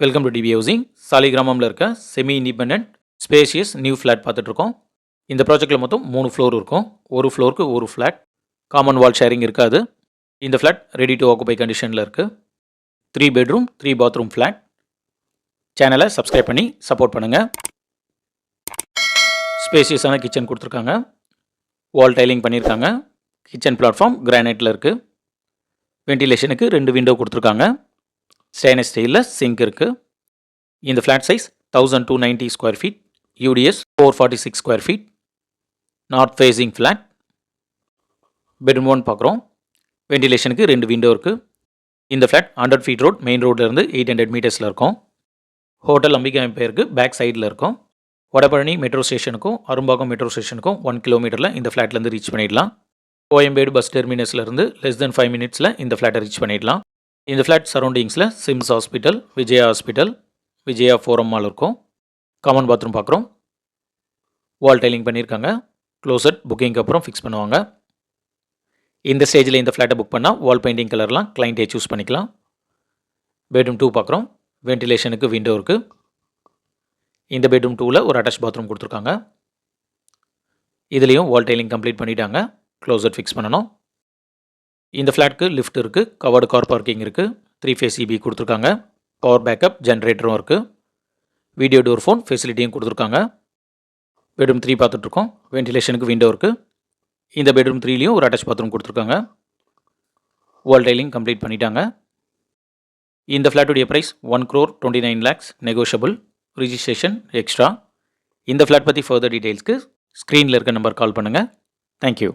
Welcome to DP Housing. சாலிகிராமம்ல இருக்க semi independent spacious new flat பார்த்துட்ருக்கோம். இந்த ப்ராஜெக்ட்டில் மொத்தம் 3 ஃப்ளோர் இருக்கும். ஒரு ஃப்ளோருக்கு ஒரு ஃப்ளாட், காமன் வால் ஷேரிங் இருக்காது. இந்த ஃப்ளாட் ரெடி டு ஆக்குபை கண்டிஷனில் இருக்குது. 3 பெட்ரூம் 3 பாத்ரூம் ஃப்ளாட். சேனலை சப்ஸ்கிரைப் பண்ணி சப்போர்ட் பண்ணுங்கள். ஸ்பேஷியஸான கிச்சன் கொடுத்துருக்காங்க. வால் டைலிங் பண்ணியிருக்காங்க. கிச்சன் பிளாட்ஃபார்ம் கிரானைட்டில் இருக்குது. வென்டிலேஷனுக்கு 2 விண்டோ கொடுத்துருக்காங்க. ஸ்டெயின்லெஸ் ஸ்டீலில் சிங்க் இருக்குது. இந்த flat size 1290 square feet, UDS 446 square feet, north facing flat. Bedroom 1 பார்க்குறோம். வென்டிலேஷனுக்கு 2 விண்டோ இருக்குது. இந்த ஃப்ளாட் 100 ஃபீட் ரோட், மெயின் ரோட்லேருந்து 800 மீட்டர்ஸில் இருக்கும். ஹோட்டல் அம்பிகா எம்பையருக்கு பேக் சைடில் இருக்கும். வடபழனி மெட்ரோ ஸ்டேஷனுக்கும் அரும்பாக்கம் மெட்ரோ ஸ்டேஷனுக்கும் 1 கிலோமீட்டரில் இந்த ஃப்ளாட்லேருந்து ரீச் பண்ணிடலாம். கோயம்பேடு பஸ் டெர்மினஸ்லேருந்து லெஸ் தென் 5 மினிட்ஸில் இந்த ஃப்ளாட்டை ரீச் பண்ணிடலாம். இந்த ஃப்ளாட் சரௌண்டிங்ஸில் SIMS hospital, Vijaya Forum Mall இருக்கும். காமன் பாத்ரூம் பார்க்குறோம். வால் டைலிங் பண்ணியிருக்காங்க. க்ளோசட் புக்கிங்க்கு அப்புறம் ஃபிக்ஸ் பண்ணுவாங்க. இந்த ஸ்டேஜில் இந்த ஃப்ளாட்டை புக் பண்ணால் வால் பெயிண்டிங் கலர்லாம் கிளைண்ட்டே சூஸ் பண்ணிக்கலாம். பெட்ரூம் 2 பார்க்குறோம். வென்டிலேஷனுக்கு விண்டோ இருக்குது. இந்த பெட்ரூம் 2ல் ஒரு அட்டாச் பாத்ரூம் கொடுத்துருக்காங்க. இதுலேயும் வால் டைலிங் கம்ப்ளீட் பண்ணிட்டாங்க. க்ளோசட் ஃபிக்ஸ் பண்ணணும். இந்த ஃப்ளாட்க்கு லிஃப்ட் இருக்குது. கவர்டு கார் பார்க்கிங் இருக்குது. 3 ஃபேஸ் இபி கொடுத்துருக்காங்க. பவர் பேக்கப் ஜென்ரேட்டரும் இருக்குது. வீடியோ டோர் ஃபோன் ஃபெசிலிட்டியும் கொடுத்துருக்காங்க. பெட்ரூம் 3 பார்த்துட்ருக்கோம். வென்டிலேஷனுக்கு விண்டோ இருக்குது. இந்த பெட்ரூம் 3லேயும் ஒரு அட்டாச் பாத்ரூம் கொடுத்துருக்காங்க. வால் டைலிங் கம்ப்ளீட் பண்ணிட்டாங்க. இந்த ஃப்ளாட்டுடைய price 1,29 lakhs negotiable. Registration extra. இந்த ஃப்ளாட் பற்றி ஃபர்தர் டீட்டெயில்ஸ்க்கு ஸ்க்ரீனில் இருக்க நம்பர் கால் பண்ணுங்கள். தேங்க்யூ.